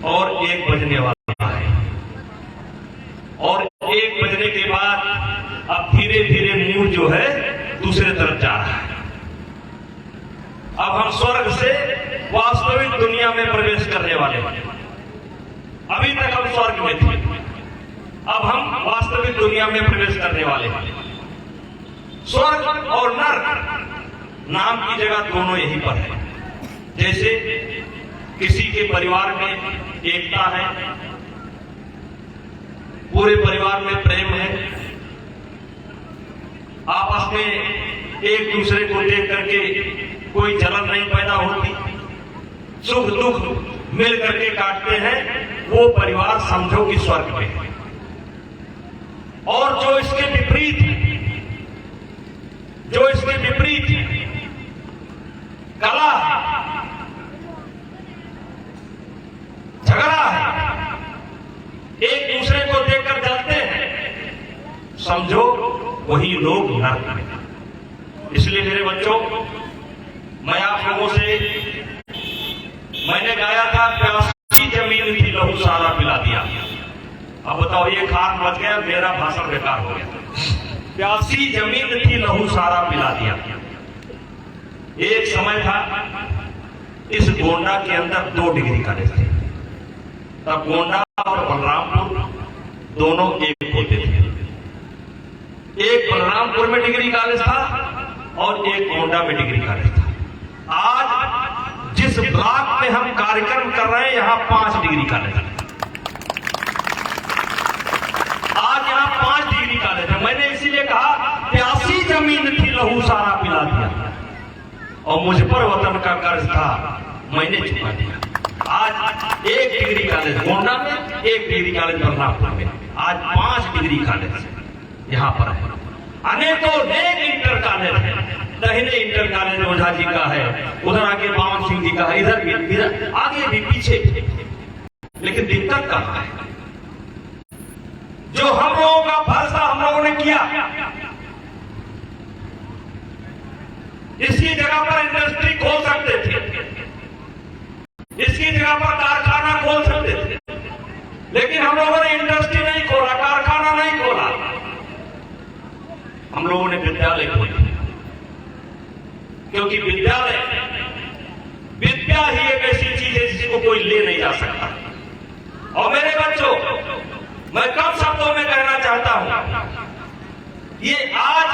और 1 बजने वाला है, और 1 बजने के बाद अब धीरे धीरे मूड जो है दूसरे तरफ जा रहा है। अब हम स्वर्ग से वास्तविक दुनिया में प्रवेश करने वाले हैं। अभी तक हम स्वर्ग में थे, अब हम वास्तविक दुनिया में प्रवेश करने वाले हैं। स्वर्ग और नरक नाम की जगह दोनों यहीं पर है। जैसे किसी के परिवार में एकता है, पूरे परिवार में प्रेम है, आपस में एक दूसरे को देख करके कोई जलन नहीं पैदा होती, सुख दुख मिल करके काटते हैं, वो परिवार समझो कि स्वर्ग में है। और जो इसके विपरीत कला है, झगड़ा है, एक दूसरे को देखकर जलते हैं, समझो वही लोग नरक में। इसलिए मेरे बच्चों, मैं आप लोगों से, मैंने गाया था प्यासी जमीन थी लहू सारा पिला दिया। अब बताओ, ये खान बच गया, मेरा भाषण बेकार हो गया। प्यासी जमीन थी लहू सारा पिला दिया। एक समय था इस गोंडा के अंदर 2 डिग्री कॉलेज थे। तब गोंडा और बलरामपुर दोनों एक होते थे। एक बलरामपुर में डिग्री कॉलेज था और एक गोंडा में डिग्री कॉलेज था। आज जिस ब्लॉक में हम कार्यक्रम कर रहे हैं, यहां 5 डिग्री कॉलेज है। आज यहां 5 डिग्री कॉलेज है। मैंने इसीलिए कहा प्यासी जमीन थी लहू सारा पिला दिया, और मुझ पर वतन का कर्ज था, मैंने चुका दिया। आज 1 डिग्री कॉलेज गोंडा में, 1 डिग्री कॉलेज बलरामपुर में, आज 5 डिग्री कॉलेज यहां पर है। अनेकों नेक इंटर कॉलेज है। दाहिने इंटर कॉलेज ओझा जी का है, उधर आगे बावन सिंह जी का है, इधर भी, इधर आगे भी, पीछे भी। लेकिन दिक्कत कहां है? जो हम लोगों का फैसला हम लोगों ने किया, इसकी जगह पर इंडस्ट्री खोल सकते थे, इसकी जगह पर कारखाना खोल सकते थे, लेकिन हम लोगों ने इंडस्ट्री नहीं खोला, कारखाना नहीं खोला, हम लोगों ने विद्यालय खोले। क्योंकि विद्या ही एक ऐसी चीज है जिसको कोई ले नहीं जा सकता। और मेरे बच्चों, मैं कम शब्दों में कहना चाहता हूं, ये आज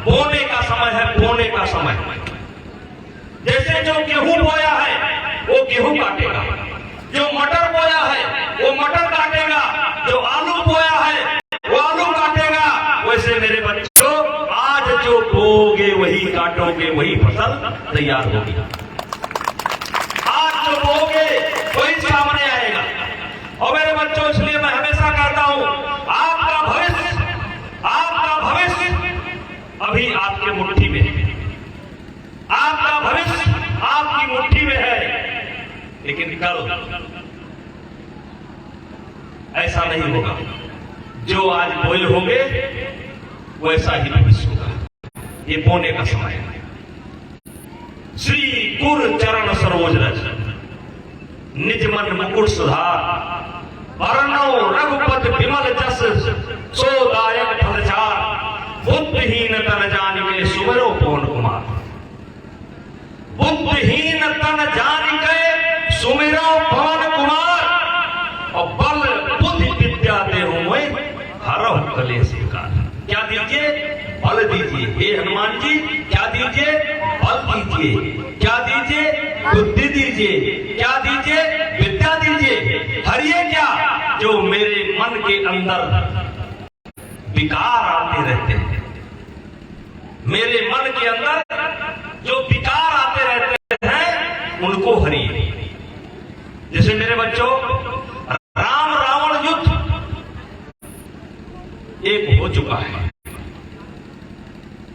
बोने का समय है, बोने का समय। जैसे जो गेहूं बोया है वो गेहूं काटेगा, जो मटर बोया है वो मटर काटेगा, जो आलू बोया है वो आलू काटेगा। वैसे मेरे बच्चों, आज जो बोओगे वही काटोगे, वही फसल तैयार होगी। आज जो बोओगे वही सामने आएगा। और मेरे बच्चों, इसलिए मैं हमेशा कहता हूं, आपका भविष्य अभी आपके मुट्ठी में है, आपका भविष्य आपकी मुट्ठी में है। लेकिन कल ऐसा नहीं होगा। जो आज बोए होंगे वैसा ही भविष्य होगा। ये बोने का समय है। श्री गुरु चरण सरोज रज, निज मन मुकुट सुधार, वर्णो रघुपति विमल जस, सो दायक फलचार, बुद्धिहीन तन जानिके सुमिरो पवन कुमार। बुद्धिहीन तन जानिके सुमिरो पवन कुमार, और बल बुद्धि विद्या देहु मोहि, हरहु कलेश विकार। क्या दीजिए? बल दीजिए। हे हनुमान जी, क्या दीजिए? बल दीजिए। क्या दीजिए? बुद्धि दीजिए। क्या दीजिए? विद्या दीजिए। हरिये क्या? जो मेरे मन के अंदर विकार आते रहते हैं, मेरे मन के अंदर जो विकार आते रहते हैं, उनको हरिये। जैसे मेरे बच्चों, राम रावण युद्ध एक हो चुका है,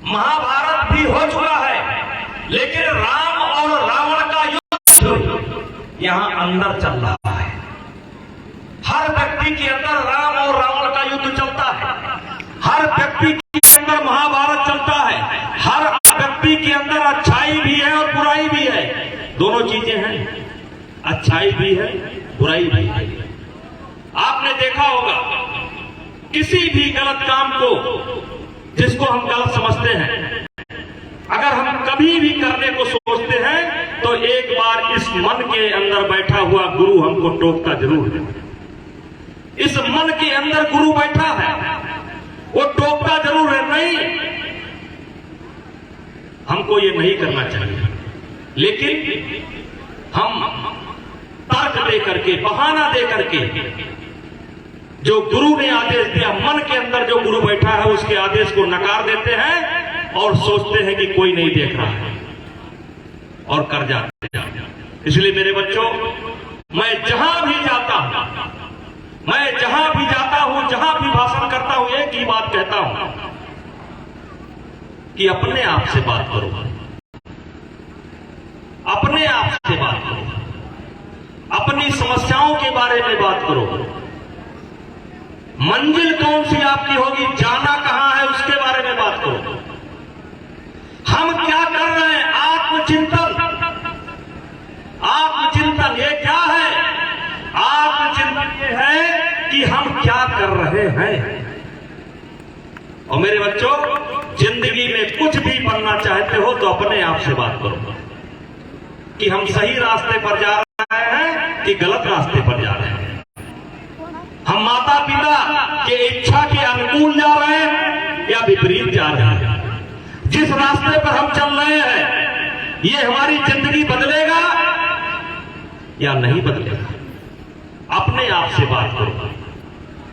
महाभारत भी हो चुका है, लेकिन राम और रावण का युद्ध यहां अंदर चल रहा है। हर व्यक्ति के अंदर राम और रावण का युद्ध चलता है, हर व्यक्ति के अंदर महाभारत चलता है, हर व्यक्ति के अंदर अच्छाई भी है और बुराई भी है। दोनों चीजें हैं, अच्छाई भी है, बुराई भी। आपने देखा होगा किसी भी गलत काम को जिसको हम गलत समझते हैं, अगर हम कभी भी करने को सोचते हैं तो एक बार इस मन के अंदर बैठा हुआ गुरु हमको टोकता जरूर है। इस मन के अंदर गुरु बैठा है, वो टोकता जरूर है, नहीं हमको ये नहीं करना चाहिए, लेकिन हम तर्क दे करके, बहाना दे करके, जो गुरु ने आदेश दिया, मन के अंदर जो गुरु बैठा है उसके आदेश को नकार देते हैं और सोचते हैं कि कोई नहीं देख रहा है और कर जाते हैं। इसलिए मेरे बच्चों, मैं जहां भी जाता हूं, जहां भी भाषण करता हूं, एक ही बात कहता हूं कि अपने आप से बात करो, अपने आप से बात करो, अपनी समस्याओं के बारे में बात करो। मंजिल कौन सी आपकी होगी, जाना कहां है, उसके बारे में बात करो। हम क्या कर रहे हैं, आत्मचिंतन। आत्मचिंतन ये क्या है? आत्मचिंतन ये है कि हम क्या कर रहे हैं। और मेरे बच्चों, जिंदगी में कुछ भी बनना चाहते हो तो अपने आप से बात करो कि हम सही रास्ते पर जा रहे हैं कि गलत रास्ते पर जा रहे हैं। हम माता पिता के इच्छा के अनुकूल जा रहे हैं या विपरीत जा रहे हैं। जिस रास्ते पर हम चल रहे हैं ये हमारी जिंदगी बदलेगा या नहीं बदलेगा। अपने आप से बात करो।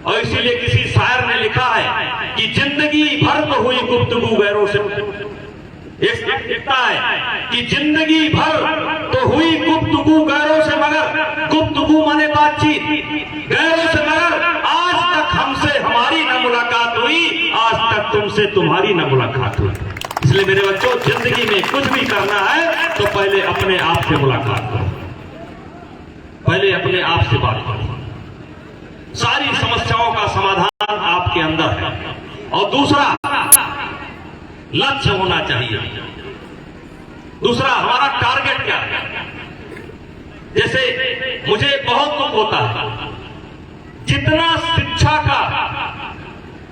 और इसीलिए किसी शायर ने लिखा है कि जिंदगी भर तो हुई गुफ्तगू गैरों से। एक लिखता है कि जिंदगी भर तो हुई गुफ्तगू गैरों से, मगर गुफ्तगू माने बातचीत, गैरों से मगर आज तक हमसे हमारी न मुलाकात हुई, आज तक तुमसे तुम्हारी न मुलाकात हुई। इसलिए मेरे बच्चों, जिंदगी में कुछ भी करना है तो पहले अपने आप से मुलाकात करो, पहले अपने आप से बात करो। सारी समस्याओं का समाधान आपके अंदर है। और दूसरा, लक्ष्य होना चाहिए। दूसरा, हमारा टारगेट क्या है। जैसे मुझे बहुत दुख होता है, जितना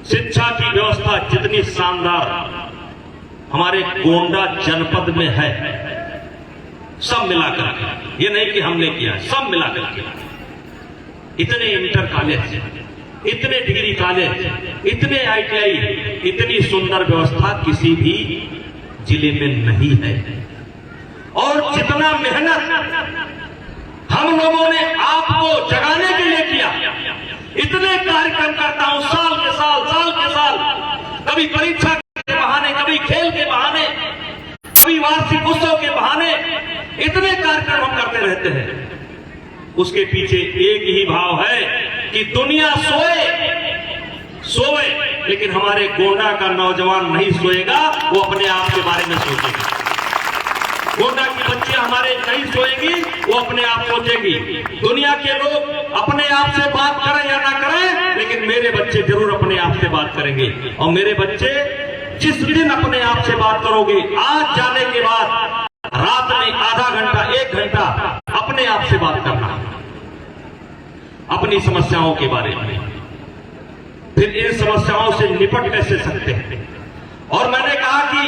शिक्षा की व्यवस्था जितनी शानदार हमारे गोंडा जनपद में है, सब मिलाकर के, ये नहीं कि हमने किया, सब मिलाकर के, इतने इंटर कॉलेज, इतने डिग्री कॉलेज, इतने ITI, इतनी सुंदर व्यवस्था किसी भी जिले में नहीं है। और जितना मेहनत हम लोगों ने आपको जगाने के लिए किया, इतने कार्यक्रम करता हूं, साल के साल, कभी परीक्षा के बहाने, कभी खेल के बहाने, कभी वार्षिक उत्सव के बहाने, इतने कार्यक्रम हम करते रहते हैं। उसके पीछे एक ही भाव है कि दुनिया सोए, लेकिन हमारे गोंडा का नौजवान नहीं सोएगा, वो अपने आप के बारे में सोचेगा। गोंडा की बच्चियां हमारे नहीं सोएगी, वो अपने आप सोचेगी। दुनिया के लोग अपने आप से बात करें या ना करें, लेकिन मेरे बच्चे जरूर अपने आप से बात करेंगे। और मेरे बच्चे जिस दिन अपने आप से बात करोगे, आज जाने के बाद रात में आधा घंटा, 1 घंटा अपने आप से बात करना, अपनी समस्याओं के बारे में, फिर इन समस्याओं से निपट कैसे सकते हैं। और मैंने कहा कि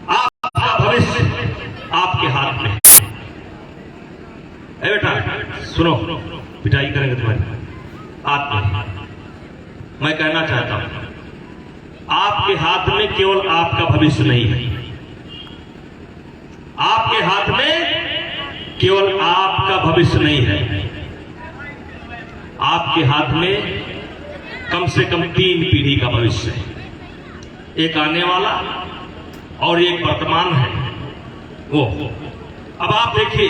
आपका भविष्य आपके हाथ में। ए बेटा सुनो, पिटाई करेंगे तुम्हारी हाथ में। मैं कहना चाहता हूं, आपके हाथ में केवल आपका भविष्य नहीं है, आपके हाथ में केवल आपका भविष्य नहीं है, आपके हाथ में कम से कम 3 पीढ़ी का भविष्य है। एक आने वाला और एक वर्तमान है। वो अब आप देखिए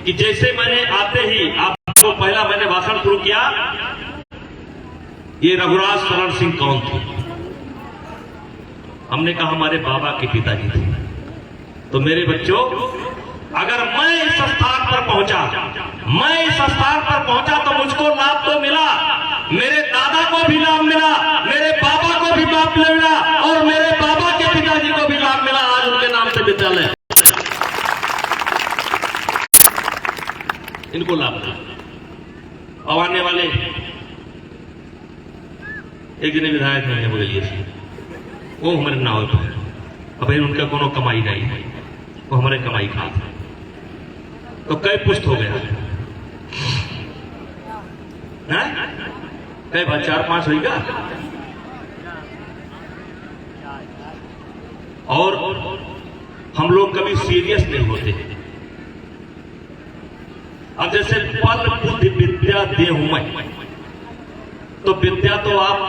कि जैसे मैंने आते ही आपको पहला मैंने भाषण शुरू किया, ये रघुराज शरण सिंह कौन थे? हमने कहा हमारे बाबा के पिताजी थे। तो मेरे बच्चों, अगर मैं इस स्थान पर पहुंचा तो मुझको लाभ तो मिला, मेरे दादा को भी लाभ मिला, मेरे बाबा को भी लाभ मिला, और मेरे बाबा के पिताजी को भी लाभ मिला। आज उनके नाम से विद्यालय। इनको लाभ था। अब आने वाले एक दिन विधायक नहीं है बगलिए से, वो हमारे नाव पर है। अब उनका कोनो कमाई नहीं है, वो हमारे कमाई खाते। तो कई पुष्ट हो गया, कई बार 4-5 होगा। और हम लोग कभी सीरियस नहीं होते। अब जैसे पल बुद्धि विद्या देहु मैं, तो विद्या तो आप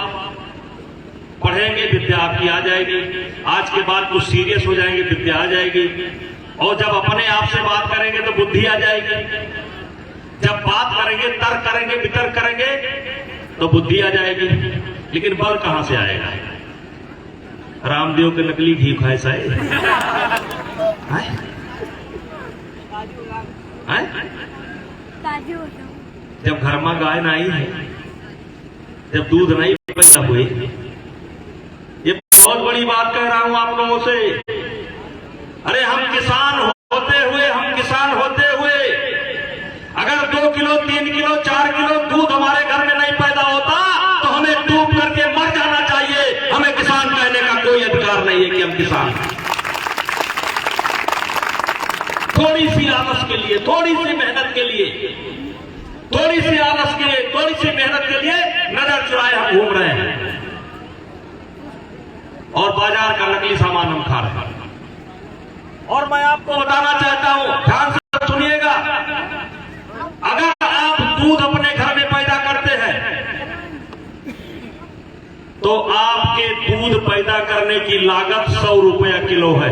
पढ़ेंगे, विद्या आपकी आ जाएगी। आज के बाद कुछ सीरियस हो जाएंगे, विद्या आ जाएगी। और जब अपने आप से बात करेंगे तो बुद्धि आ जाएगी। जब बात करेंगे, तर्क करेंगे, वितर्क करेंगे तो बुद्धि आ जाएगी। लेकिन बल कहां से आएगा? रामदेव के नकली घी खाए साए, जब घर में गाय नहीं है, जब दूध नहीं पैदा हुए। ये बहुत बड़ी बात कह रहा हूं आप लोगों से। अरे हम किसान होते हुए अगर 2 किलो 3 किलो 4 किलो दूध हमारे घर में नहीं पैदा होता तो हमें डूब करके मर जाना चाहिए। हमें किसान कहने का कोई अधिकार नहीं है कि हम किसान हैं। थोड़ी सी आलस के लिए, थोड़ी सी मेहनत के लिए, थोड़ी सी आलस के लिए, थोड़ी सी मेहनत के लिए नजर चुराए हम घूम रहे हैं और बाजार का नकली सामान हम खा रहे हैं। और मैं आपको बताना चाहता हूं, ध्यान से सुनिएगा, अगर आप दूध अपने घर में पैदा करते हैं तो आपके दूध पैदा करने की लागत 100 रुपया किलो है।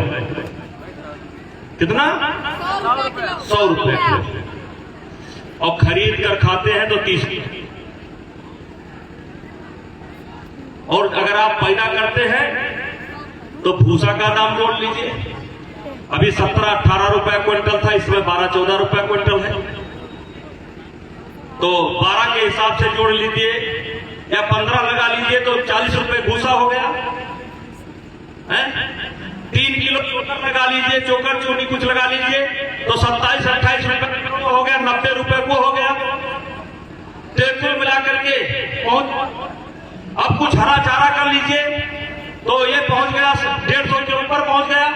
कितना? 100 रुपया किलो। और खरीद कर खाते हैं तो 30। और अगर आप पैदा करते हैं तो भूसा का दाम जोड़ लीजिए। अभी 17-18 रुपए क्विंटल था, इसमें 12-14 रुपए क्विंटल है। तो 12 के हिसाब से जोड़ लीजिए या 15 लगा लीजिए तो 40 रुपए भूसा हो गया है। 3 किलो चोकर लगा लीजिए, चोकर चूनी कुछ लगा लीजिए तो 27-28 रुपए किलो हो गया, 90 रुपए को हो गया। कुल मिलाकर के अब कुछ हरा चारा कर लीजिए तो ये पहुंच गया 150 के ऊपर पहुंच गया।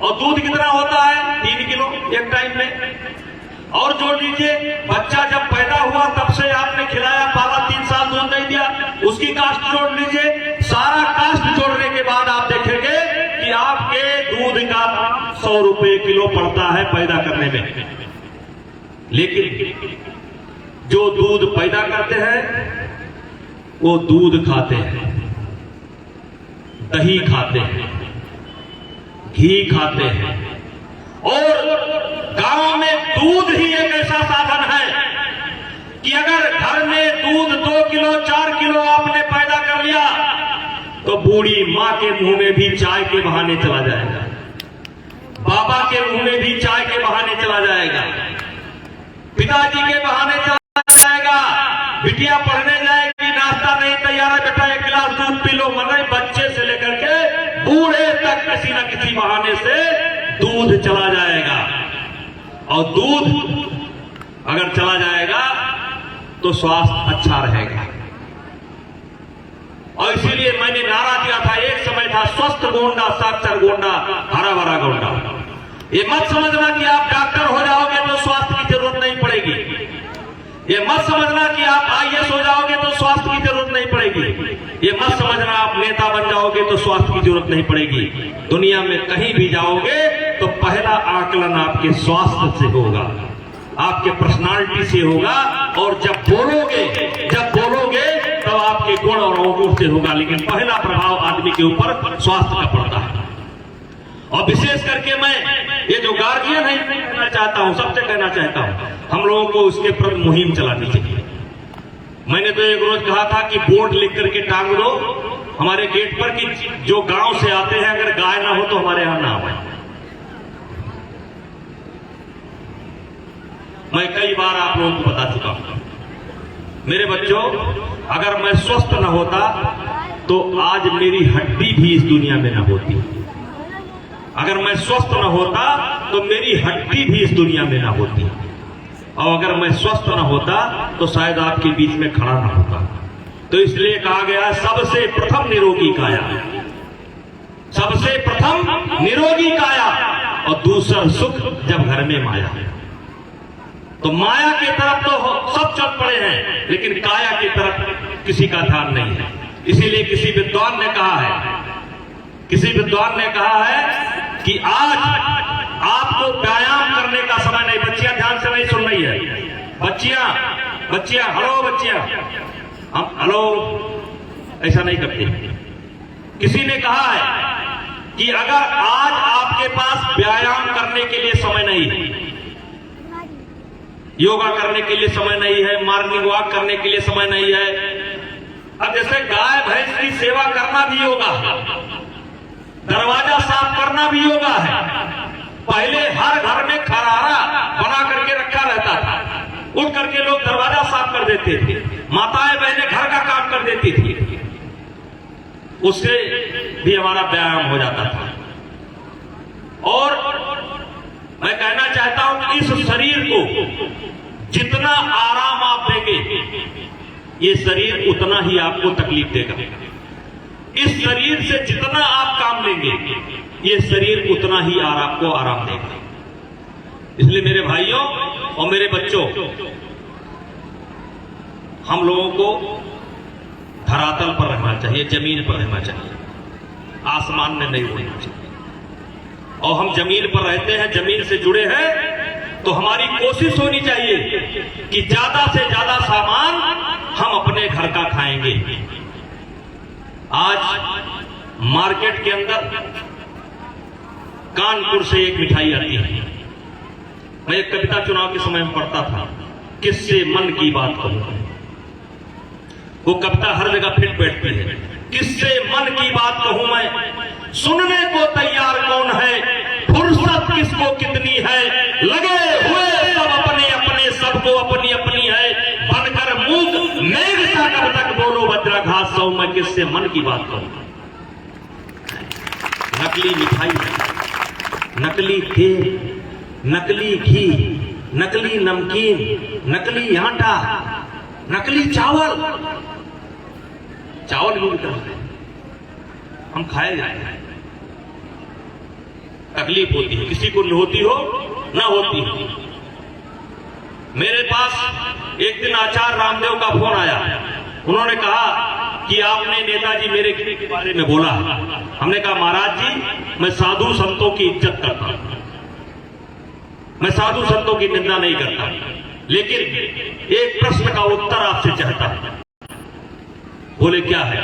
और दूध कितना होता है? 3 किलो एक टाइम में। और जोड़ लीजिए, बच्चा जब पैदा हुआ तब से आपने खिलाया, पाला, 3 साल दूध नहीं दिया, उसकी कास्ट जोड़ लीजिए। सारा कास्ट जोड़ने के बाद आप देखेंगे कि आपके दूध का 100 रुपए किलो पड़ता है पैदा करने में। लेकिन जो दूध पैदा करते हैं वो दूध खाते हैं, दही खाते हैं, घी खाते हैं। और गांव में दूध ही एक ऐसा साधन है कि अगर घर में दूध 2 किलो 4 किलो आपने पैदा कर लिया तो बूढ़ी मां के मुंह में भी चाय के बहाने चला जाएगा, बाबा के मुंह में भी चाय के बहाने चला जाएगा, पिताजी के बहाने चला जाएगा। बिटिया पढ़ने जाएगी, नाश्ता नहीं तैयार है, बेटा 1 गिलास दूध पी लो। मगर बच्चे से लेकर के बूढ़े तक किसी न किसी बहाने से दूध चला जाएगा। और दूध अगर चला जाएगा तो स्वास्थ्य अच्छा रहेगा। और इसीलिए मैंने नारा दिया था, एक समय था, स्वस्थ गोंडा साक्षर गोंडा हरा भरा गोंडा। ये मत समझना कि आप डॉक्टर हो जाओगे तो स्वास्थ्य की जरूरत नहीं पड़ेगी। ये मत समझना कि आप IAS हो जाओगे तो स्वास्थ्य की जरूरत नहीं पड़ेगी। ये मत समझना आप नेता बन जाओगे तो स्वास्थ्य की जरूरत नहीं पड़ेगी। दुनिया में कहीं भी जाओगे तो पहला आकलन आपके स्वास्थ्य से होगा, आपके पर्सनालिटी से होगा। और जब बोलोगे तब आपके गुण और अवगुण से होगा। लेकिन पहला प्रभाव आदमी के ऊपर स्वास्थ्य का पड़ता है। और विशेष करके मैं ये जो गार्जियन है कहना चाहता हूं, सबसे कहना चाहता हूं, हम लोगों को उसके प्रति मुहिम चलानी चाहिए। मैंने तो एक रोज कहा था कि बोर्ड लिख करके टांग दो हमारे गेट पर कि जो गांव से आते हैं अगर गाय ना हो तो हमारे यहां ना आए। मैं कई बार आप लोगों को बता चुका हूं, मेरे बच्चों, अगर मैं स्वस्थ न होता तो आज मेरी हड्डी भी इस दुनिया में न होती। अगर मैं स्वस्थ न होता तो मेरी हड्डी भी इस दुनिया में न होती। और अगर मैं स्वस्थ न होता तो शायद आपके बीच में खड़ा न होता। तो इसलिए कहा गया सबसे प्रथम निरोगी काया, सबसे प्रथम निरोगी काया, और दूसरा सुख जब घर में माया। तो माया की तरफ तो सब चल पड़े हैं, लेकिन काया की तरफ किसी का ध्यान नहीं है। इसीलिए किसी विद्वान ने कहा है, किसी विद्वान ने कहा है कि आज आपको व्यायाम करने का समय नहीं। बच्चियां ध्यान से नहीं सुन रही है, बच्चियां हेलो, बच्चियां हम हेलो ऐसा नहीं करते। किसी ने कहा है कि अगर आज आपके पास व्यायाम करने के लिए समय नहीं है, योगा करने के लिए समय नहीं है, मॉर्निंग वॉक करने के लिए समय नहीं है। अब जैसे गाय भैंस की सेवा करना भी योगा है, दरवाजा साफ करना भी योगा है। पहले हर घर में खरारा बना करके रखा रहता था, उठ करके लोग दरवाजा साफ कर देते थे, माताएं बहनें घर का काम कर देती थी, उससे भी हमारा व्यायाम हो जाता था। और मैं कहना चाहता हूं कि इस शरीर को जितना आराम आप देंगे, ये शरीर उतना ही आपको तकलीफ देगा। इस शरीर से जितना आप काम लेंगे, ये शरीर उतना ही आपको आराम देगा। इसलिए मेरे भाइयों और मेरे बच्चों, हम लोगों को धरातल पर रहना चाहिए, जमीन पर रहना चाहिए, आसमान में नहीं रहना चाहिए। और हम जमीन पर रहते हैं, जमीन से जुड़े हैं, तो हमारी कोशिश होनी चाहिए कि ज्यादा से ज्यादा सामान हम अपने घर का खाएंगे। आज मार्केट के अंदर कानपुर से एक मिठाई आती है। मैं एक कविता चुनाव के समय में पढ़ता था, किससे मन की बात कहूं। वो कविता हर जगह फिट बैठती है। किससे मन की बात कहूं मैं, सुनने को तैयार कौन है, फुर्सत किसको कितनी है, लगे हुए सब अपने अपने, सबको अपनी अपनी है, बनकर मूक मेघ सा कब तक बोलो वज्राघात सौ, मैं किससे मन की बात कहूं। नकली मिठाई, नकली तेल, नकली घी, नकली नमकीन, नकली आटा, नकली चावल यूज करते हैं, हम खाए जाते हैं। तकलीफ होती है, किसी को होती हो ना होती हो। मेरे पास एक दिन आचार्य रामदेव का फोन आया, उन्होंने कहा कि आपने नेताजी मेरे के बारे में बोला। हमने कहा महाराज जी, मैं साधु संतों की इज्जत करता हूं, मैं साधु संतों की निंदा नहीं करता, लेकिन एक प्रश्न का उत्तर आपसे चाहता हूं। बोले क्या है?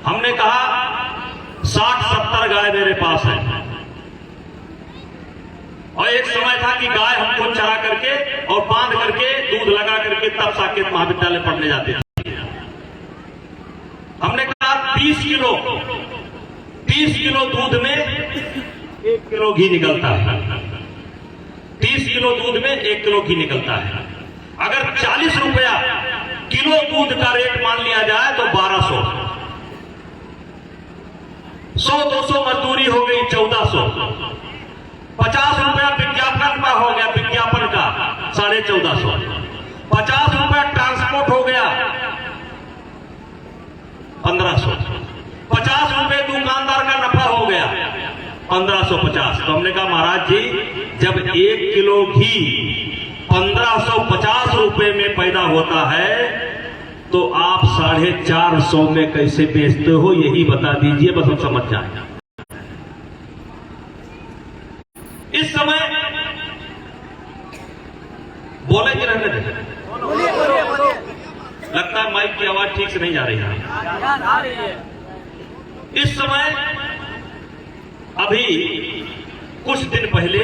हमने कहा 60-70 गाय मेरे पास है, और एक समय था कि गाय हमको चरा करके और बांध करके दूध लगा करके तब साकेत महाविद्यालय पढ़ने जाते थे। हमने कहा 30 किलो दूध में 1 किलो घी निकलता है, 30 किलो दूध में 1 किलो घी निकलता है। अगर 40 रुपया किलो दूध का रेट मान लिया जाए तो 1200, 100-200 मजदूरी हो गई 1400, 50 रुपया विज्ञापन का हो गया, विज्ञापन का 1450, 50 रुपया ट्रांसपोर्ट हो गया 1500, 50 रुपये दुकानदार का नफा हो गया 1550। तो हमने कहा महाराज जी, जब 1 किलो घी 1550 रुपए में पैदा होता है, तो आप 450 में कैसे बेचते हो, यही बता दीजिए, बस हम समझ जाए। इस समय बोले कि रहने दे, लगता है माइक की आवाज ठीक से नहीं जा रही है। इस समय अभी कुछ दिन पहले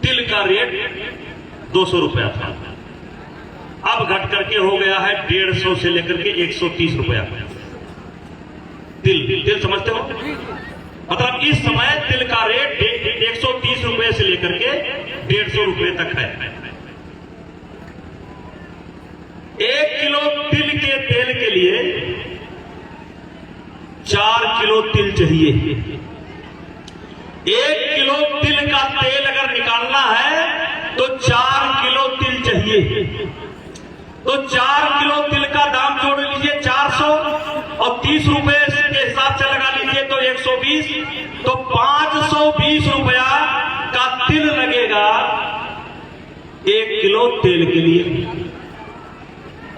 तिल का रेट 200 रुपया था, अब घट करके हो गया है 150 से लेकर के 130 रुपया। तिल समझते हो? मतलब इस समय तिल का रेट 130 रुपए से लेकर के 150 रुपए तक है। 1 किलो तिल के तेल के लिए 4 किलो तिल चाहिए। 1 किलो तिल का तेल अगर निकालना है तो 4 किलो तिल चाहिए। तो 4 किलो तिल का दाम जोड़ लीजिए 400 और 30 रुपए के हिसाब से लगा लीजिए तो 120, तो 520 रुपया का तिल लगेगा 1 किलो तेल के लिए।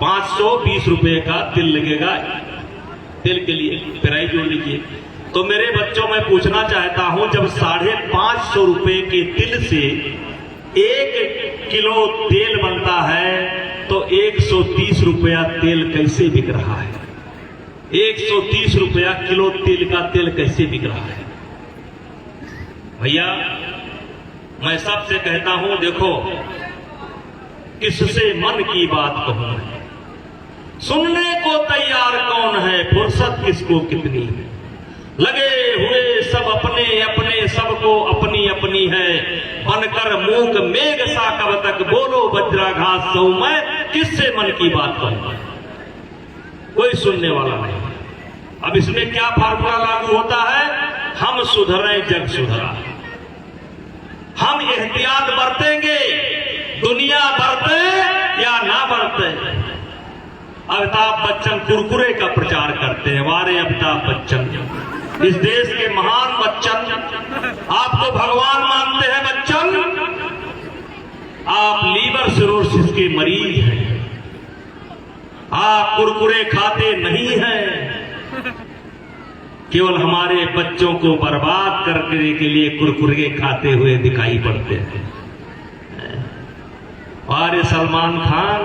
520 रुपए का तिल लगेगा तेल के लिए, प्राइस जोड़ लीजिए। तो मेरे बच्चों मैं पूछना चाहता हूं, जब 550 रुपए के तिल से 1 किलो तेल बनता है तो 130 रुपया तेल कैसे बिक रहा है? 130 रुपया किलो तेल का तेल कैसे बिक रहा है? भैया मैं सबसे कहता हूं, देखो किससे मन की बात कहूं, सुनने को तैयार कौन है, फुर्सत किसको कितनी है। लगे हुए सब अपने अपने, सबको अपनी अपनी है। बनकर मूक मेघ सा कब तक, बोलो वज्राघात सो मैं किससे मन की बात कहूं। कोई सुनने वाला नहीं। अब इसमें क्या फार्मूला लागू होता है? हम सुधरे जग सुधरा। हम एहतियात बरतेंगे, दुनिया बरते या ना बरते। अमिताभ बच्चन कुरकुरे का प्रचार करते हैं। वारे अमिताभ बच्चन, इस देश के महान बच्चन, आपको भगवान मानते हैं बच्चन, आप लीवर सिरोसिस के मरीज हैं। आप कुरकुरे खाते नहीं हैं। केवल हमारे बच्चों को बर्बाद करने के लिए कुरकुरे खाते हुए दिखाई पड़ते हैं। और सलमान खान,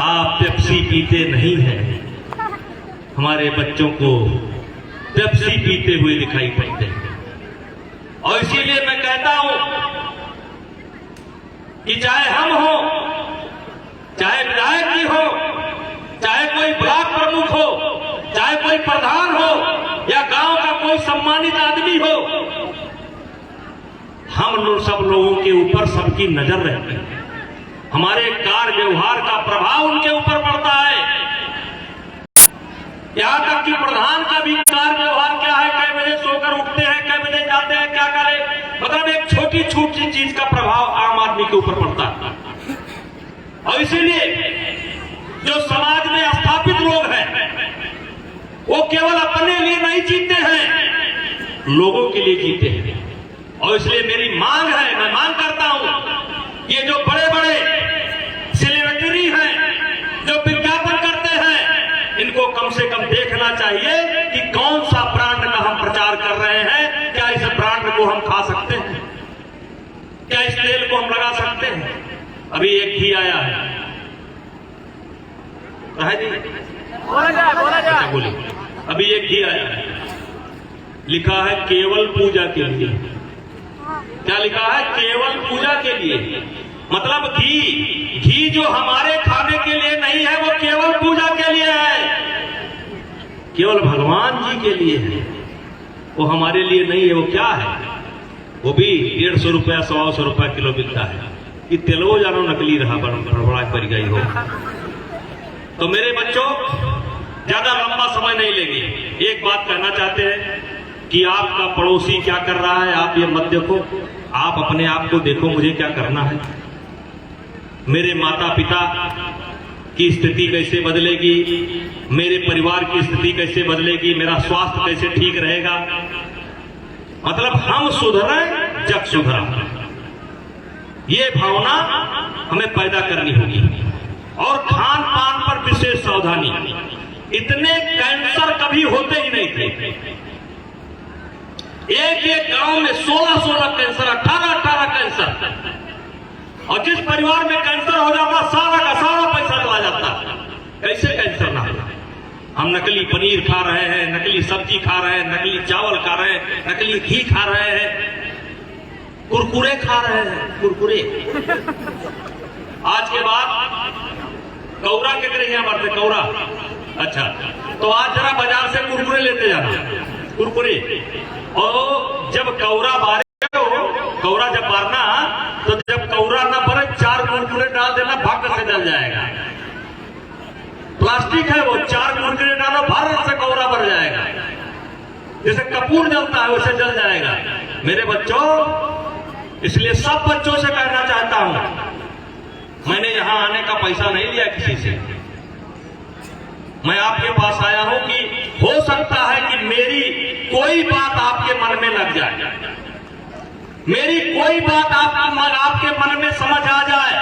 आप पेप्सी पीते नहीं हैं। हमारे बच्चों को पेप्सी पीते हुए दिखाई पड़ते हैं। और इसीलिए मैं कहता हूं कि चाहे हम हो, चाहे विधायक जी हो, चाहे कोई ब्लॉक प्रमुख हो, चाहे कोई प्रधान हो या गांव का कोई सम्मानित आदमी हो, हम लोग सब लोगों के ऊपर सबकी नजर रहती है। हमारे कार्य व्यवहार का प्रभाव उनके ऊपर पड़ता है। यहां तक कि प्रधान का भी कार्य व्यवहार क्या है, कै बजे सोकर उठते हैं, कै बजे जाते हैं, क्या करें, मतलब एक छोटी छोटी चीज का प्रभाव आम आदमी के ऊपर पड़ता है। और इसीलिए जो समाज में स्थापित लोग हैं वो केवल अपने लिए नहीं जीते हैं, लोगों के लिए जीते हैं। और इसलिए मेरी मांग है, मैं मांग करता हूं, ये जो बड़े बड़े सेलिब्रिटी हैं, जो विज्ञापन करते हैं, इनको कम से कम देखना चाहिए कि कौन सा ब्रांड का हम प्रचार कर रहे हैं। क्या इस ब्रांड को हम खा सकते हैं? क्या इस तेल को हम लगा सकते हैं? अभी एक घी आया है जी, अच्छा बोलिए। अभी एक घी आया है, लिखा है केवल पूजा के लिए। क्या लिखा है? केवल पूजा के लिए। मतलब घी जो हमारे खाने के लिए नहीं है, वो केवल पूजा के लिए है, केवल भगवान जी के लिए है, वो हमारे लिए नहीं है। वो क्या है? वो भी 150 रुपया 100 रुपया किलो बिकता है। कि तेलवो जानो नकली रहा, बड़ा पड़ गई हो। तो मेरे बच्चों, ज्यादा लंबा समय नहीं लेंगे। एक बात कहना चाहते हैं कि आपका पड़ोसी क्या कर रहा है आप ये मत देखो, आप अपने आप को देखो, मुझे क्या करना है, मेरे माता पिता की स्थिति कैसे बदलेगी, मेरे परिवार की स्थिति कैसे बदलेगी, मेरा स्वास्थ्य कैसे ठीक रहेगा। मतलब हम सुधरे जग सुधरा, ये भावना हमें पैदा करनी होगी। और खान पान पर विशेष सावधानी। इतने कैंसर कभी होते ही नहीं थे। एक गांव में 16 कैंसर, 18 कैंसर। और जिस परिवार में कैंसर हो जाता, सारा का सारा पैसा चला जाता। कैसे कैंसर ना हो? हम नकली पनीर खा रहे हैं, नकली सब्जी खा रहे हैं, नकली चावल खा रहे हैं, नकली घी खा रहे हैं, कुरकुरे खा रहे हैं, कुरकुरे। आज के बाद कौरा के तरह यहाँ बढ़ते, कौरा। अच्छा, तो आज जरा बाजार से कुरकुरे लेते जाना, कुरकुरे। और जब कौरा बारे हो, कौरा जब मारना, तो जब कौरा ना भरे 4 कुरकुरे डाल देना, भाग से जल जाएगा। प्लास्टिक है वो, 4 कुरकुरे डालो, भर से कौरा भर जाएगा। जैसे कपूर कपूर जलता है वैसे जल जाएगा। मेरे बच्चों, इसलिए सब बच्चों से कहना चाहता हूं, मैंने यहां आने का पैसा नहीं लिया किसी से। मैं आपके पास आया हूं कि हो सकता है कि मेरी कोई बात आपके मन में लग जाए, मेरी कोई बात आपके मन में समझ आ जाए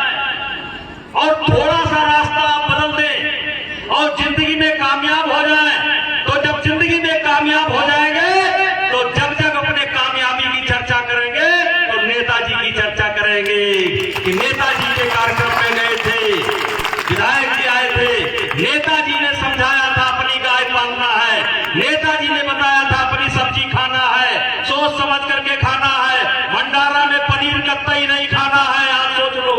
और थोड़ा सा रास्ता आप बदल दें और जिंदगी में कामयाब हो जाए। तो जब जिंदगी में कामयाब हो जाएंगे तो जब जब अपने कामयाबी की चर्चा करेंगे तो नेताजी की चर्चा करेंगे कि नेताजी के कार्यक्रम में गए थे, विधायक जी आए थे, नेताजी ने समझाया था अपनी गाय पालना है, नेताजी ने बताया था अपनी सब्जी खाना है, सोच समझ करके खाना है, भंडारा में पनीर कतई नहीं खाना है। आप सोच लो,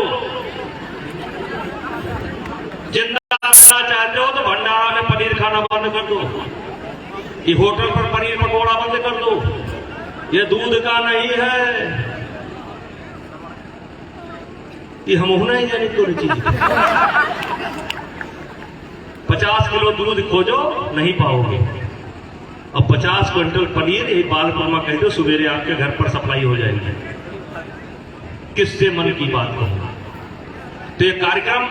जिंदा रहना चाहते हो तो भंडारा में पनीर खाना बंद कर दो, ये होटल पर पनीर पकौड़ा बंद कर दो, ये दूध का नहीं है, ये हम होना ही जाने तो चीज। 50 किलो दूध खोजो नहीं पाओगे, अब 50 क्विंटल पनीर ये बालपुरमा कह दो, सवेरे आपके घर पर सप्लाई हो जाएगी। किससे मन की बात कहूं? तो ये कार्यक्रम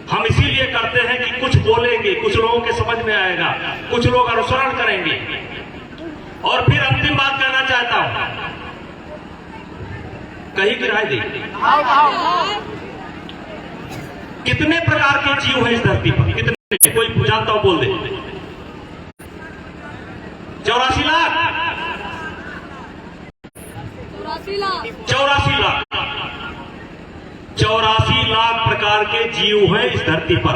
हम इसीलिए करते हैं कि कुछ बोलेंगे, कुछ लोगों के समझ में आएगा, कुछ लोग अनुसरण करेंगे। और फिर अंतिम बात कहना चाहता हूं, कहीं किराए दे, कितने प्रकार के जीव हैं इस धरती पर? कितने? कोई जानता हो बोल दे। 84 लाख 84 लाख प्रकार के जीव हैं इस धरती पर।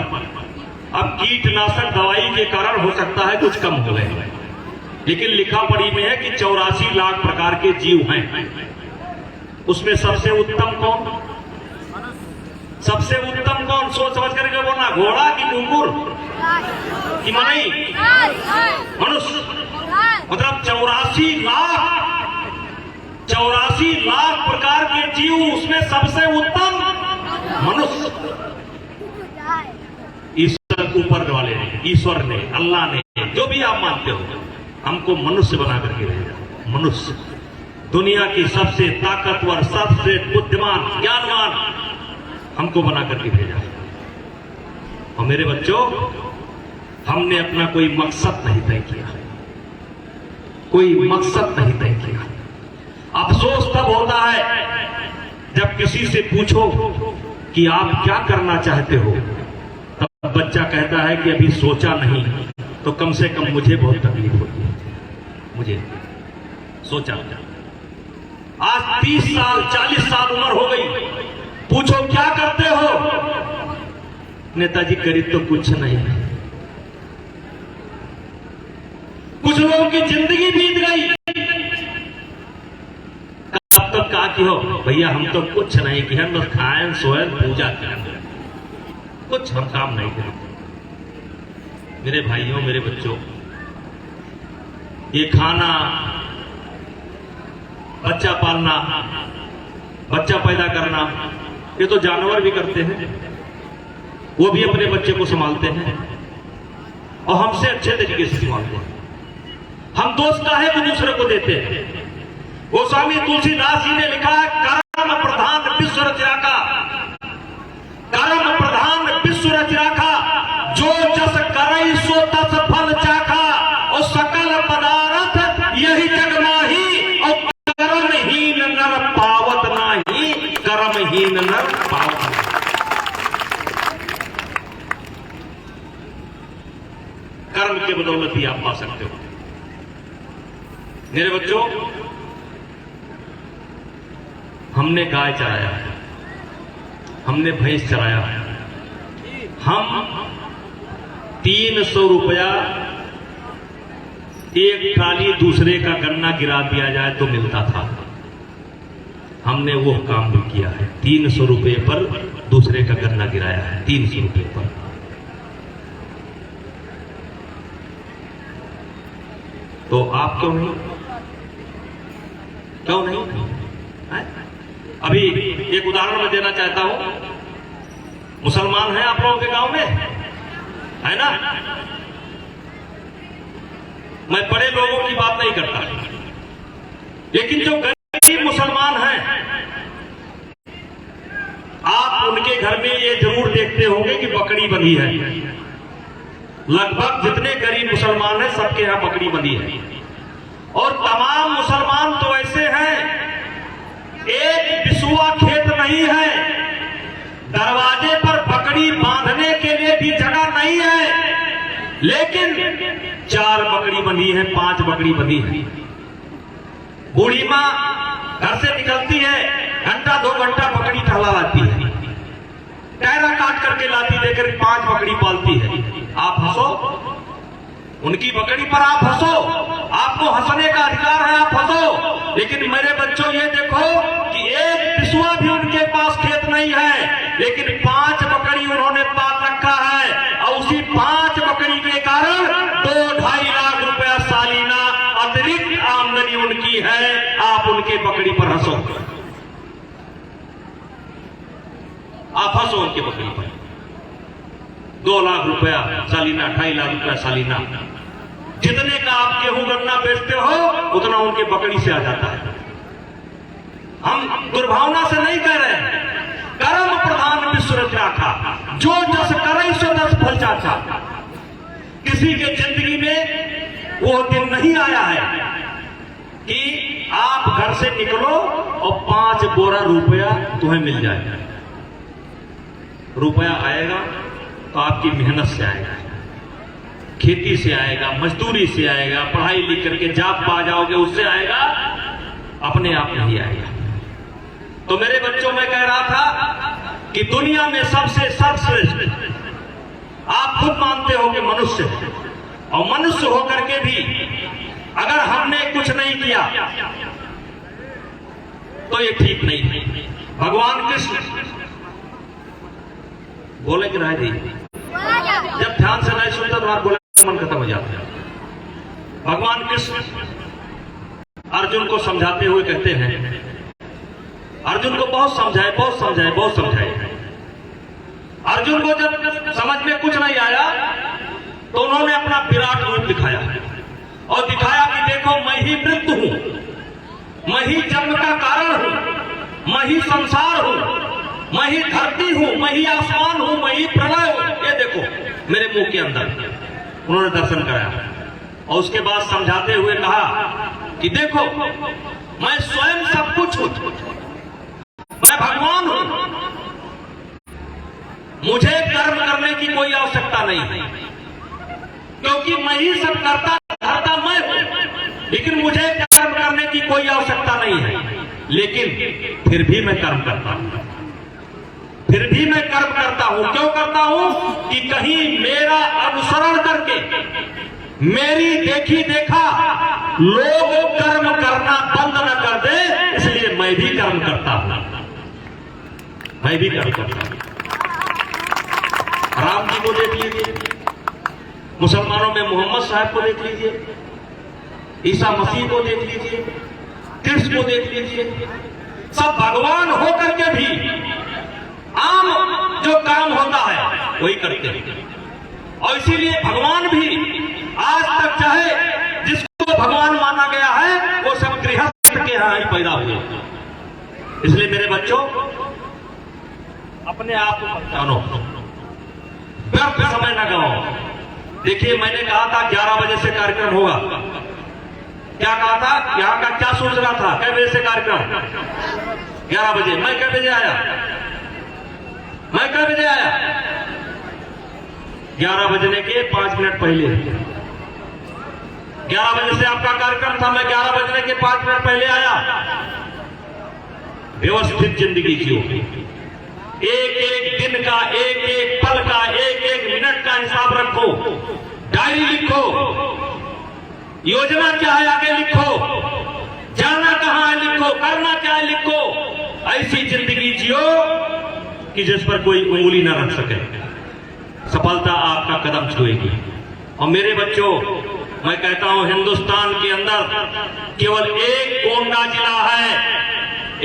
अब कीटनाशक दवाई के कारण हो सकता है कुछ कम हो गए, लेकिन लिखा पढ़ी में है कि 84 लाख प्रकार के जीव हैं। उसमें सबसे उत्तम कौन? सबसे उत्तम कौन? सोच समझ करके बोलना, घोड़ा की कुकुर की मनई? मनुष्य। मतलब 84 लाख प्रकार के जीव, उसमें सबसे उत्तम मनुष्य। ईश्वर ऊपर वाले ने, ईश्वर ने, अल्लाह ने, जो भी आप मानते हो, हमको मनुष्य बना करके भेजा। मनुष्य दुनिया की सबसे ताकतवर, सबसे बुद्धिमान, ज्ञानवान हमको बना करके भेजा। और मेरे बच्चों, हमने अपना कोई मकसद नहीं तय किया, कोई मकसद नहीं तय किया। अफसोस तब होता है जब किसी से पूछो कि आप क्या करना चाहते हो, तब बच्चा कहता है कि अभी सोचा नहीं। तो कम से कम मुझे बहुत तकलीफ होती है, मुझे सोचा। आज 30 साल 40 साल उम्र हो गई, पूछो क्या करते हो? नेताजी करीब तो कुछ नहीं। कुछ लोगों की जिंदगी बीत गई, कब तक कहा कि हो भैया हम तो कुछ नहीं किया, बस खाएं सोएं पूजा करें, कुछ हम काम नहीं करते। मेरे भाइयों, मेरे बच्चों, ये खाना, बच्चा पालना, बच्चा पैदा करना, ये तो जानवर भी करते हैं, वो भी अपने बच्चे को संभालते हैं और हमसे अच्छे तरीके से संभालते हैं। हम दोष काहे को दूसरे को देते हैं? गोस्वामी तुलसीदास जी ने लिखा है, कर्म प्रधान विश्व रचराका, कर्म प्रधान विश्व रचराका, जो जस करई सो तस फल चाखा, और सकल पदार्थ यही जग माही, और कर्महीन नर पावत नाही, कर्महीन नर पावत। कर्म के बदौलत ही आप पा सकते हो। मेरे बच्चों, हमने गाय चराया, हमने भैंस चराया, हम 300 रुपया एक ट्राली दूसरे का गन्ना गिरा दिया जाए तो मिलता था। हमने वो काम भी किया है, 300 रुपये पर दूसरे का गन्ना गिराया है, 300 रुपये पर। तो आप क्यों नहीं? क्यों नहीं? अभी एक उदाहरण मैं देना चाहता हूं। मुसलमान हैं आप लोगों के गांव में, है ना? मैं बड़े लोगों की बात नहीं करता, लेकिन जो गरीब मुसलमान हैं, आप उनके घर में ये जरूर देखते होंगे कि बकरी बंधी है। लगभग जितने गरीब मुसलमान हैं सबके यहां बकरी बंधी है। और तमाम मुसलमान तो ऐसे हैं, एक बिसुआ खेत नहीं है, दरवाजे पर बकरी बांधने के लिए भी जगह नहीं है, लेकिन 4 बकरी बंधी है, 5 बकरी बंधी है। बूढ़ी माँ घर से निकलती है, घंटा 2 घंटा बकरी टहला लाती है, टहरा काट करके लाती, देकर 5 बकरी पालती है। आप हंसो, उनकी बकरी पर आप हंसो, आपको हंसने का अधिकार है, आप हंसो। लेकिन मेरे बच्चों ये देखो कि एक बिसुआ भी उनके पास खेत नहीं है, लेकिन 5 बकरी उन्होंने पाल रखा है, और उसी 5 बकरी के कारण 2-2.5 लाख रुपया सालीना अतिरिक्त आमदनी उनकी है। आप उनके बकरी पर हंसो, आप हंसो उनके बकरी पर। 2 लाख रुपया सालीना, 2.5 लाख रुपया सालीना, जितने का आप गेहूं गन्ना बेचते हो उतना उनके बकरी से आ जाता है। हम दुर्भावना से नहीं कह रहे हैं, कर्म प्रधान विश्व रचा, जो जस करे सो तस फल चाचा। किसी के जिंदगी में वो दिन नहीं आया है कि आप घर से निकलो और 5 बोरा रुपया तुम्हें मिल जाएगा। रुपया आएगा तो आपकी मेहनत से आएगा, खेती से आएगा, मजदूरी से आएगा, पढ़ाई लिख करके जॉब पा जाओगे उससे आएगा, अपने आप नहीं आएगा। तो मेरे बच्चों, मैं कह रहा था कि दुनिया में सबसे सर्वश्रेष्ठ आप खुद मानते हो कि मनुष्य है, और मनुष्य होकर के भी अगर हमने कुछ नहीं किया तो ये ठीक नहीं है। भगवान कृष्ण बोले कि राय दी, जब ध्यान से नहीं सुनता तो बोले मन खत्म हो जाता है। भगवान कृष्ण अर्जुन को समझाते हुए कहते हैं, अर्जुन को बहुत समझाए, बहुत समझाए, बहुत समझाए। अर्जुन को जब समझ में कुछ नहीं आया तो उन्होंने अपना विराट रूप दिखाया और दिखाया कि देखो मैं ही मृत्यु हूं, मैं ही जन्म का कारण हूं, मैं ही संसार हूं, मैं ही धरती हूं, मैं ही आसमान हूं, मैं ही प्रलय हूं। ये देखो मेरे मुंह के अंदर उन्होंने दर्शन कराया और उसके बाद समझाते हुए कहा कि देखो मैं स्वयं सब कुछ हूं, मैं भगवान हूं, मुझे कर्म करने की कोई आवश्यकता नहीं है, क्योंकि मैं ही सब करता धरता मैं हूं, लेकिन मुझे कर्म करने की कोई आवश्यकता नहीं है। लेकिन फिर भी मैं कर्म करता हूं, फिर भी मैं कर्म करता हूं। क्यों करता हूं? कि कहीं मेरा अनुसरण करके, मेरी देखी देखा लोग कर्म करना बंद न कर दे, इसलिए मैं भी कर्म करता हूं, मैं भी कर्म करता हूं। राम जी को देख लीजिए, मुसलमानों में मोहम्मद साहब को देख लीजिए, ईसा मसीह को देख लीजिए, कृष्ण को देख लीजिए, सब भगवान होकर के भी आम जो काम होता है वही करते हैं। और इसीलिए भगवान भी आज तक चाहे जिसको भगवान माना गया है वो सब गृहस्थ के यहां ही पैदा हुए। इसलिए मेरे बच्चों, अपने आप को पहचानो, व्यर्थ समय न गवाओ। देखिए मैंने कहा था 11 बजे से कार्यक्रम होगा, क्या कहा था? यहाँ का क्या सोच रहा था? कै बजे से कार्यक्रम? 11 बजे। मैं कै बजे आया? मैं कै बजे आया? 11 बजने के 5 मिनट पहले। 11 बजे से आपका कार्यक्रम था, मैं 11 बजने के 5 मिनट पहले आया। व्यवस्थित जिंदगी जियो, एक एक दिन का, एक एक पल का, एक एक मिनट का हिसाब रखो, डायरी लिखो, योजना क्या है आगे लिखो, जाना कहां है लिखो, करना क्या है लिखो। ऐसी जिंदगी जियो कि जिस पर कोई उंगली न रख सके, सफलता आपका कदम छुएगी। और मेरे बच्चों, मैं कहता हूं हिंदुस्तान के अंदर केवल एक गोंडा जिला है,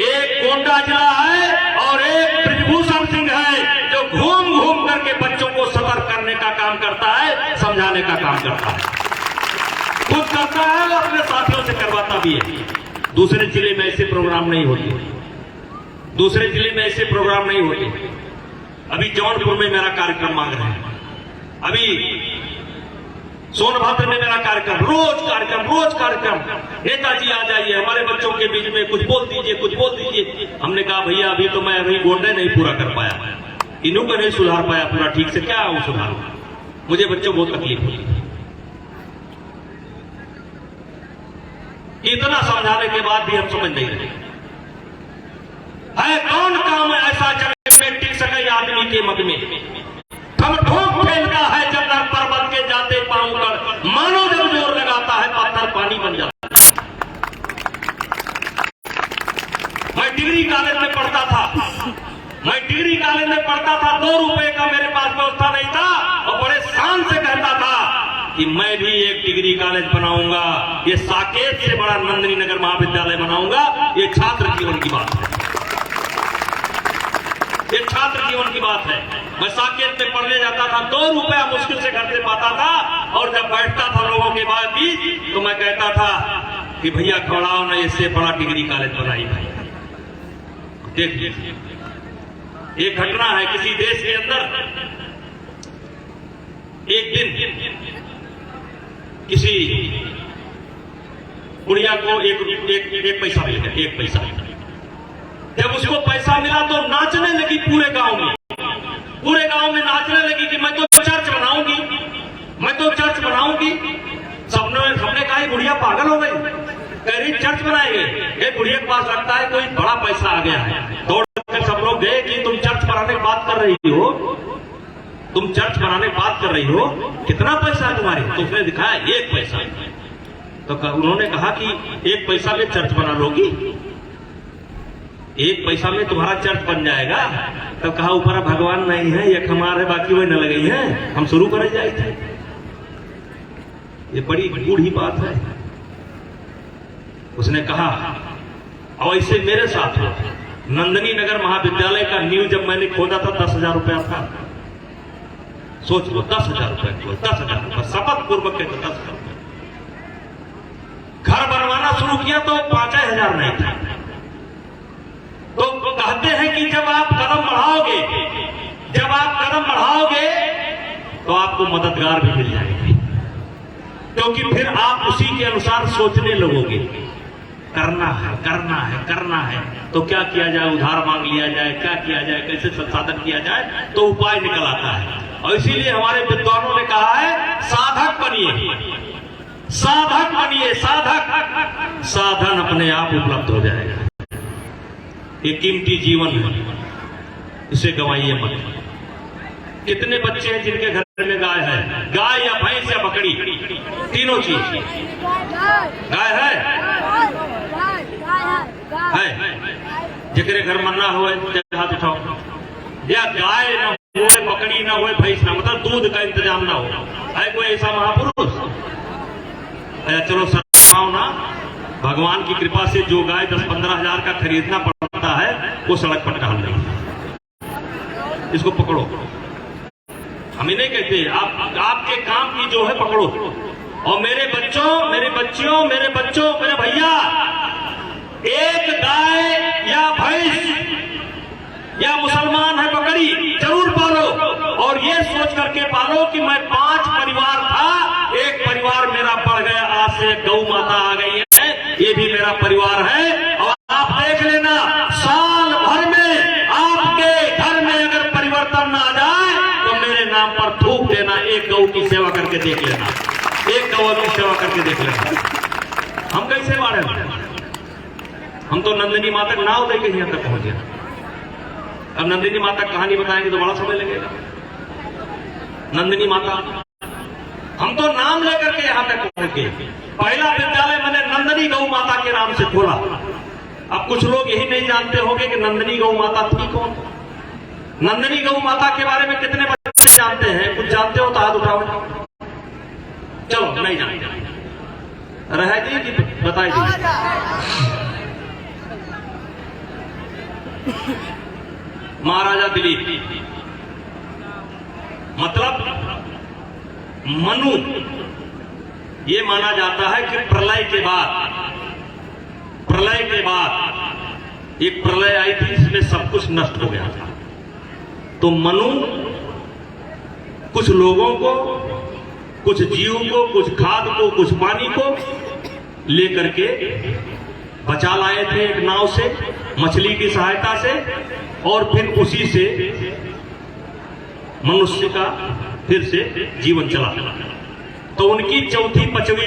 एक गोंडा जिला है और एक ब्रिजभूषण सिंह है जो घूम घूम करके बच्चों को सतर्क करने का काम करता है, समझाने का काम करता है। खुद करता है और अपने साथियों से करवाता भी है। दूसरे जिले में ऐसे प्रोग्राम नहीं होते, दूसरे जिले में ऐसे प्रोग्राम नहीं होते। अभी जौनपुर में मेरा कार्यक्रम मांग रहे हैं, अभी सोनभद्र में मेरा कार्यक्रम, रोज कार्यक्रम। नेताजी आ जाइए, हमारे बच्चों के बीच में कुछ बोल दीजिए, कुछ बोल दीजिए। हमने कहा भैया अभी तो मैं अभी गोंडे नहीं पूरा कर पाया, इन्हों को नहीं सुधार पाया पूरा ठीक से, क्या वो सुधारू? मुझे बच्चों को बहुत तकलीफ हुई। इतना समझाने के बाद भी हम समझ नहीं रहे है। कौन काम ऐसा जगह में टिक सके आदमी के मत में? हम ठोक फेंकता है जब तक पर्वत के जाते पांव कर, मानो जब जोर लगाता है पत्थर पानी बन जाता है। मैं डिग्री कॉलेज में पढ़ता था, मैं डिग्री कॉलेज में पढ़ता था, 2 रुपए का मेरे पास व्यवस्था नहीं था और बड़े शान से कहता था कि मैं भी एक डिग्री कॉलेज बनाऊंगा, ये साकेत से बड़ा नंदिनी नगर महाविद्यालय बनाऊंगा। ये छात्र जीवन की बात है, ये छात्र जीवन की बात है। मैं साकेत में पढ़ने जाता था, 2 रुपया मुश्किल से घर से पाता था और जब बैठता था लोगों के बीच तो मैं कहता था कि भैया खड़ाओ ना, इससे बड़ा डिग्री कॉलेज बनाई भाई। देखिए एक घटना है किसी देश के अंदर, एक दिन किसी गुड़िया को एक पैसा मिल गया, 1 पैसा। जब उसको पैसा मिला तो नाचने लगी पूरे गांव में, पूरे गांव में नाचने लगी कि मैं तो चर्च बनाऊंगी, मैं तो चर्च बनाऊंगी। सबने कहा ये गुड़िया पागल हो गई, कह रही चर्च बनाएंगे। ये गुड़िया के पास लगता है कोई बड़ा पैसा आ गया है। दौड़ कर सब लोग गए कि तुम चर्च बनाने की बात कर रही हो, तुम चर्च बनाने की बात कर रही हो, कितना पैसा है तुम्हारे? तो उसने दिखाया 1 पैसा। तो उन्होंने कहा कि 1 पैसा में चर्च बना लोगी, 1 पैसा में तुम्हारा चर्च बन जाएगा? तब कहा ऊपर भगवान नहीं है, ये हमारे बाकी वही न लगी है, हम शुरू करे जाए थे। ये बड़ी बूढ़ी बात है। उसने कहा और ऐसे मेरे साथ हो। नंदिनी नगर महाविद्यालय का नींव जब मैंने खोदा था 10,000 रुपया था। सोच लो 10,000 रुपए, 10,000 रुपए शपथ पूर्वक के 10,000 रुपए। घर बनवाना शुरू किया तो 5,000 नहीं था। तो कहते हैं कि जब आप कदम बढ़ाओगे, जब आप कदम बढ़ाओगे तो आपको मददगार भी मिल जाएंगे, क्योंकि फिर आप उसी के अनुसार सोचने लगोगे। करना है, करना है, करना है, तो क्या किया जाए? उधार मांग लिया जाए, क्या किया जाए, कैसे संसाधन किया जाए, तो उपाय निकल आता है। और इसीलिए हमारे विद्वानों ने कहा है साधक बनिए, साधक बनिए, साधक। साधन अपने आप उपलब्ध हो जाएगा। ये कीमती जीवन है, इसे गंवाइए मत। कितने बच्चे हैं जिनके घर में गाय है? गाय या भैंस या बकरी, तीनों चीज। गाय है जिकरे घर मन्ना हो हाथ उठाओ। या गाय ना हो, बकरी ना हो, भैंस ना, मतलब दूध का इंतजाम ना हो, है कोई ऐसा महापुरुष? चलो सरकाओ ना, भगवान की कृपा से जो गाय 10-15 हजार का खरीदना पड़ता है वो सड़क पर टहल रही है। इसको पकड़ो। हम नहीं कहते आपके काम की जो है पकड़ो। और मेरे बच्चों, मेरे बच्चियों, मेरे बच्चों, मेरे भैया, एक गाय या भैंस या मुसलमान है बकरी जरूर पालो, और ये सोच करके पालो कि मैं 5 परिवार था, एक परिवार मेरा बढ़ गया, आज से गौ माता आ गई है, ये भी मेरा परिवार है। और आप देख लेना साल भर में आपके घर में अगर परिवर्तन ना आ जाए तो मेरे नाम पर थूक देना, एक गौ की सेवा करके देख लेना, एक गौ की सेवा करके देख लेना। हम कैसे मारे? हम तो नंदिनी माता नाव लेके यहां तक पहुंचे। अब नंदिनी माता कहानी बताएंगे तो बड़ा समय लगेगा। नंदिनी माता, हम तो नाम लेकर के यहां तक पहुंच गए। पहला विद्यालय मैंने नंदिनी गौ माता के नाम से खोला। अब कुछ लोग यही नहीं जानते होंगे कि नंदिनी गौ माता थी कौन। नंदिनी गौ माता के बारे में कितने बच्चे जानते हैं? कुछ जानते हो तो हाथ उठाओ। चलो नहीं जानते, रह जी कि बताइए। महाराजा दिलीप, मतलब मनु, ये माना जाता है कि प्रलय के बाद एक प्रलय आई थी जिसमें सब कुछ नष्ट हो गया था। तो मनु कुछ लोगों को, कुछ जीव को, कुछ खाद को, कुछ पानी को लेकर के बचा लाए थे एक नाव से, मछली की सहायता से, और फिर उसी से मनुष्य का फिर से जीवन चला। तो उनकी चौथी या पांचवी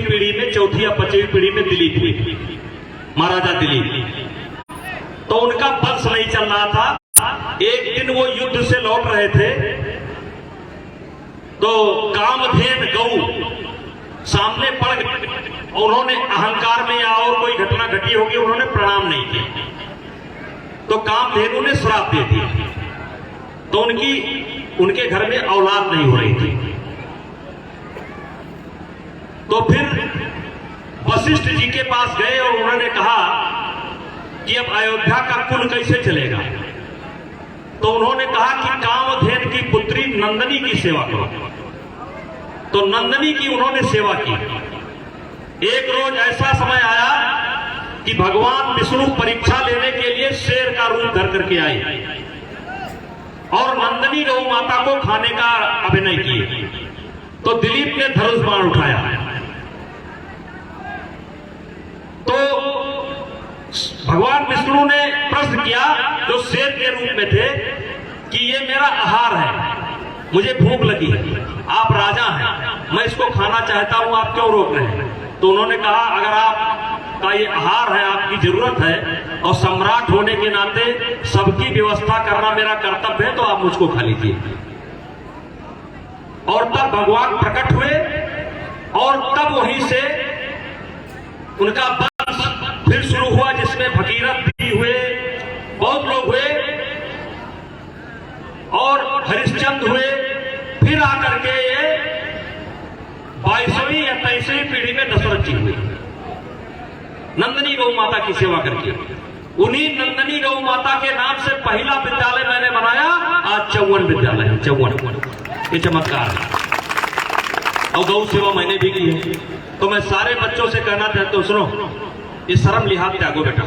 पीढ़ी में दिलीप हुई, महाराजा दिलीप। तो उनका वंश नहीं चल रहा था। एक दिन वो युद्ध से लौट रहे थे, तो कामधेन गऊ सामने पड़ गए। उन्होंने अहंकार में या और कोई घटना घटी होगी, उन्होंने प्रणाम नहीं किया, तो कामधेनु ने श्राप दे दिया। तो उनके घर में औलाद नहीं हो रही थी। तो फिर वशिष्ठ जी के पास गए और उन्होंने कहा कि अब अयोध्या का कुल कैसे चलेगा। तो उन्होंने कहा कि कामधेन की पुत्री नंदनी की सेवा करो। तो नंदनी की उन्होंने सेवा की। एक रोज ऐसा समय आया कि भगवान विष्णु परीक्षा लेने के लिए शेर का रूप धर करके आए और नंदनी गौ माता को खाने का अभिनय किए। तो दिलीप ने धनुष बाण उठाया। तो भगवान विष्णु ने प्रश्न किया, जो शेर के रूप में थे, कि ये मेरा आहार है, मुझे भूख लगी है, आप राजा हैं, मैं इसको खाना चाहता हूं, आप क्यों रोक रहे हैं। तो उन्होंने कहा, अगर आपका ये आहार है, आपकी जरूरत है, और सम्राट होने के नाते सबकी व्यवस्था करना मेरा कर्तव्य है, तो आप मुझको खा लीजिए। और तब भगवान प्रकट हुए और तब वहीं से उनका वंश फिर शुरू हुआ, जिसमें भगीरथ भी हुए, बहुत लोग हुए, और हरिश्चंद्र हुए। फिर आकर के ये 22वीं या 23वीं पीढ़ी में दशरथ जी हुए, नंदनी गौ माता की सेवा करके। उन्हीं नंदनी गौ माता के नाम से पहला विद्यालय मैंने बनाया, आज 54 विद्यालय है, 54। ये चमत्कार है। और गौ सेवा मैंने भी की है। तो मैं सारे बच्चों से कहना चाहता हूं, सुनो, ये शर्म लिहाज त्यागो बेटा,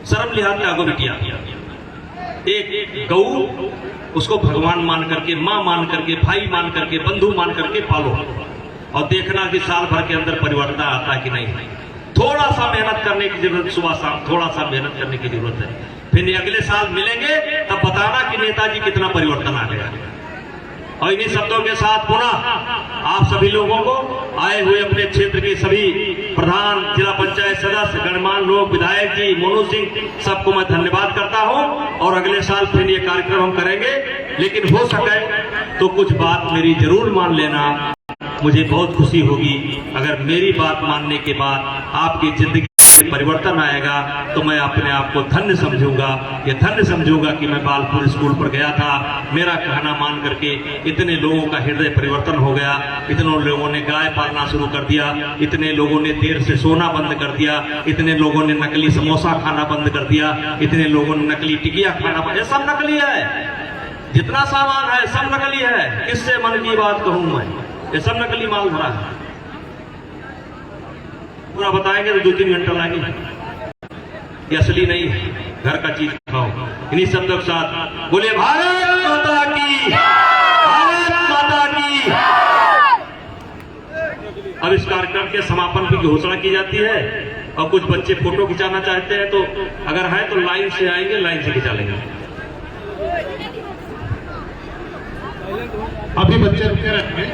शर्म लिहाज त्यागो बिटिया। एक गौ, उसको भगवान मान करके, मां मान करके, भाई मान करके, बंधु मान करके पालो, और देखना कि साल भर के अंदर परिवर्तन आता है कि नहीं। थोड़ा सा मेहनत करने की जरूरत, सुबह शाम थोड़ा सा मेहनत करने की जरूरत है। फिर अगले साल मिलेंगे तब बताना कि नेताजी कितना परिवर्तन आ गया। और इन्हीं शब्दों के साथ पुनः आप सभी लोगों को, आए हुए अपने क्षेत्र के सभी प्रधान, जिला पंचायत सदस्य, गणमान्य लोग, विधायक जी, मोनू सिंह, सबको मैं धन्यवाद करता हूं। और अगले साल फिर ये कार्यक्रम हम करेंगे, लेकिन हो सके तो कुछ बात मेरी जरूर मान लेना। मुझे बहुत खुशी होगी अगर मेरी बात मानने के बाद आपकी जिंदगी में परिवर्तन आएगा, तो मैं अपने आप को धन्य समझूंगा। ये धन्य समझूंगा कि मैं बालपुर स्कूल पर गया था, मेरा कहना मान करके इतने लोगों का हृदय परिवर्तन हो गया, इतने लोगों ने गाय पालना शुरू कर दिया, इतने लोगों ने देर से सोना बंद कर दिया, इतने लोगों ने नकली समोसा खाना बंद कर दिया, इतने लोगों ने नकली टिकिया खाना बंद। ये सब नकली है, जितना सामान है सब नकली है। किससे मन की बात कहूं मैं, ये सब नकली माल भरा है। पूरा बताएंगे तो 2-3 घंटा लगेंगे। ये असली नहीं है, घर का चीज खाओ। इन्हीं शब्दों के साथ बोले भारत माता की, भारत माता की। अब इस कार्यक्रम के समापन की घोषणा की जाती है, और कुछ बच्चे फोटो खिंचाना चाहते हैं, तो अगर है तो लाइन से आएंगे, लाइन से खिंचा लेंगे। अभी बच्चे रुके रहते हैं,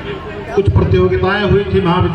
कुछ प्रतियोगिताएं हुई थी महाविद्यालय